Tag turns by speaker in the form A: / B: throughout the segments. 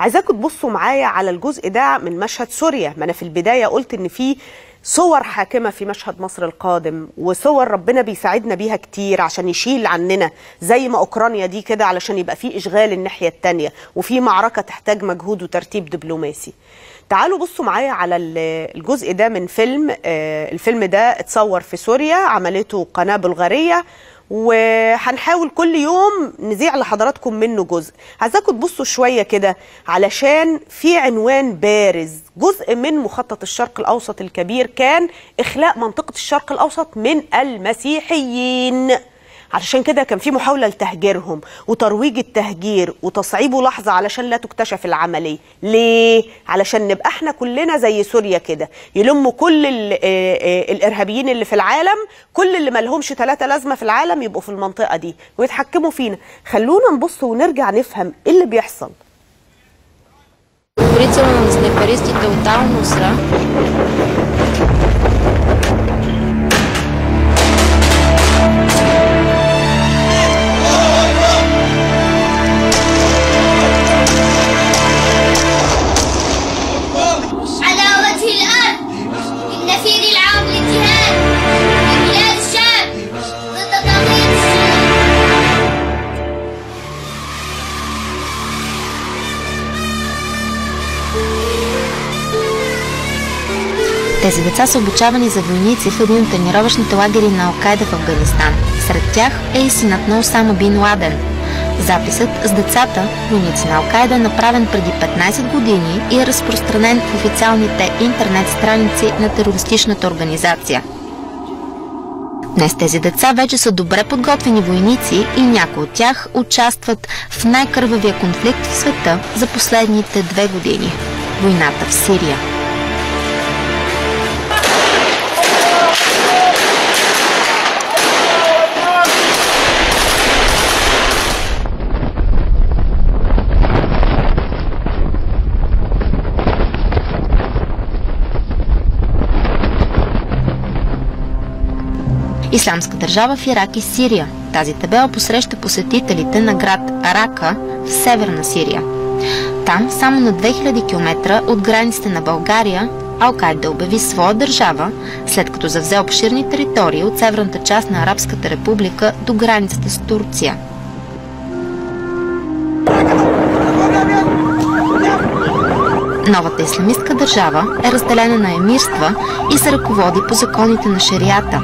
A: عايزاكم تبصوا معايا على الجزء ده من مشهد سوريا. ما انا في البدايه قلت ان في صور حاكمه في مشهد مصر القادم، وصور ربنا بيساعدنا بيها كتير عشان يشيل عننا، زي ما اوكرانيا دي كده علشان يبقى في اشغال الناحيه الثانيه، وفي معركه تحتاج مجهود وترتيب دبلوماسي. تعالوا بصوا معايا على الجزء ده من فيلم. الفيلم ده اتصور في سوريا، عملته قناه بلغاريه، وهنحاول كل يوم نذيع لحضراتكم منه جزء. عايزاكم تبصوا شويه كده علشان في عنوان بارز. جزء من مخطط الشرق الاوسط الكبير كان اخلاء منطقه الشرق الاوسط من المسيحيين، علشان كده كان في محاولة لتهجيرهم وترويج التهجير وتصعيبه لحظة علشان لا تكتشف العملية. ليه؟ علشان نبقى احنا كلنا زي سوريا كده، يلموا كل الإرهابيين اللي في العالم، كل اللي مالهمش 3 لازمة في العالم يبقوا في المنطقة دي ويتحكموا فينا. خلونا نبص ونرجع نفهم ايه اللي بيحصل.
B: Тези деца са обучавани за войници в един от тренировъчните лагери на Ал-Кайда в Афганистан. Сред тях е и синът на Осама Бин Ладен. Записът с децата, войници на Ал-Кайда, е направен преди 15 години и е разпространен в официалните интернет страници на терористичната организация. Днес тези деца вече са добре подготвени войници и някои от тях участват в най-кървавия конфликт в света за последните 2 години – войната в Сирия. Ислямска държава в Ирак и Сирия. Тази табела посреща посетителите на град Рака в северна Сирия. Там, само на 2000 км от границите на България, Ал-Кайда обяви своя държава, след като завзе обширни територии от северната част на Арабската република до границата с Турция. Новата ислямистка държава е разделена на емирства и се ръководи по законите на шериата.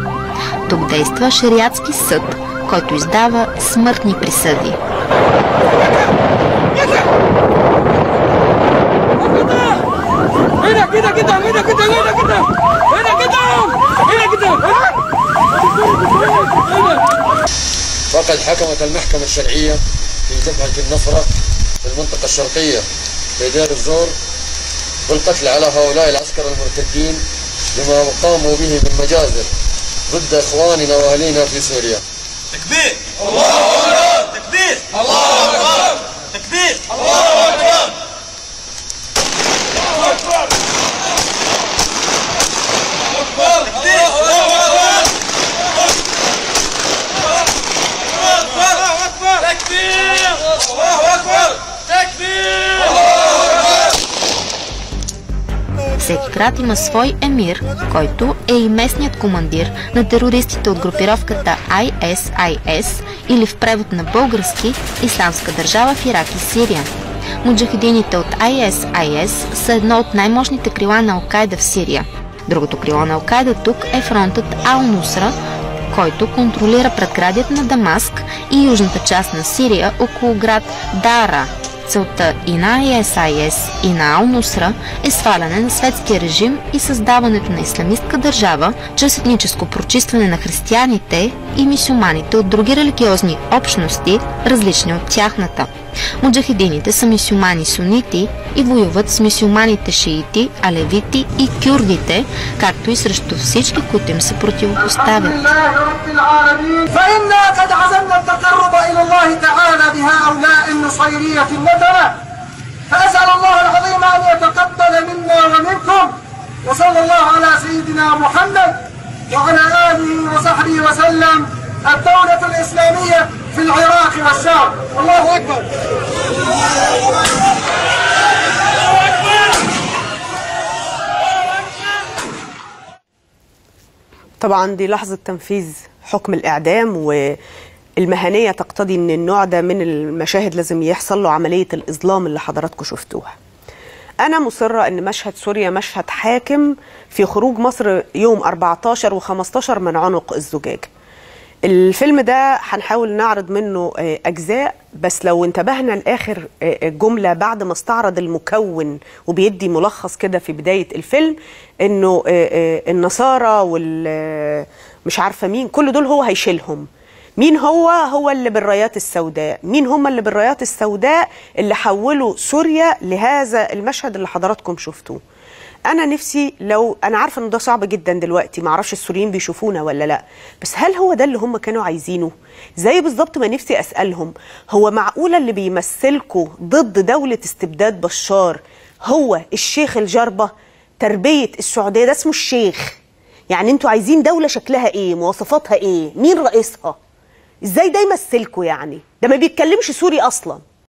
B: Тук действа шериатски съд, който издава смъртни присъди.
C: وقد حكمت المحكمة الشرعية في جبهة النصرة في المنطقة الشرقية بدير الزور بالقتل على هؤلاء العسكر المرتدين لما قاموا به من مجازر ضد إخواننا وأهلينا في سوريا.
D: تكبير! الله أكبر! تكبير! الله أكبر! تكبير! الله أكبر! الله أكبر!
B: Всеки град има свой емир, който е и местният командир на терористите от групировката ISIS или в превод на български Исламска държава в Ирак и Сирия. Муджахидините от ISIS са едно от най-мощните крила на Ал-Кайда в Сирия. Другото крило на Ал-Кайда тук е фронтът Ал-Нусра, който контролира предградието на Дамаск и южната част на Сирия около град Дара. Целта и на ISIS, и на Ал-Нусра е сваляне на светския режим и създаването на ислямистка държава чрез етническо прочистване на християните и мюсюлманите от други религиозни общности, различни от тяхната. Муджахидините са мюсюлмани сунити и воюват с мюсюлманите шиити, алевити и кюрдите, както и срещу всички, които им се противопоставят.
E: الدولة الإسلامية في العراق والشام. الله أكبر.
A: طبعا دي لحظة تنفيذ حكم الإعدام، والمهنية تقتضي أن النوع ده من المشاهد لازم يحصل له عملية الإظلام اللي حضراتكم شفتوها. أنا مصرة أن مشهد سوريا مشهد حاكم في خروج مصر يوم 14 و15 من عنق الزجاجة. الفيلم ده هنحاول نعرض منه أجزاء، بس لو انتبهنا لآخر جملة بعد ما استعرض المكون وبيدي ملخص كده في بداية الفيلم إنه النصارى مش عارفة مين كل دول هو هيشيلهم. مين هو اللي بالرايات السوداء. مين هم اللي بالرايات السوداء اللي حولوا سوريا لهذا المشهد اللي حضراتكم شفتوه. أنا نفسي، لو أنا عارفة إن ده صعب جدا دلوقتي، معرفش السوريين بيشوفونا ولا لأ، بس هل هو ده اللي هم كانوا عايزينه؟ زي بالظبط ما نفسي أسألهم، هو معقولة اللي بيمثلكوا ضد دولة استبداد بشار هو الشيخ الجربة؟ تربية السعودية ده اسمه الشيخ. يعني انتوا عايزين دولة شكلها ايه؟ مواصفاتها ايه؟ مين رئيسها؟ ازاي ده يمثلكوا؟ يعني ده ما بيتكلمش سوري أصلا.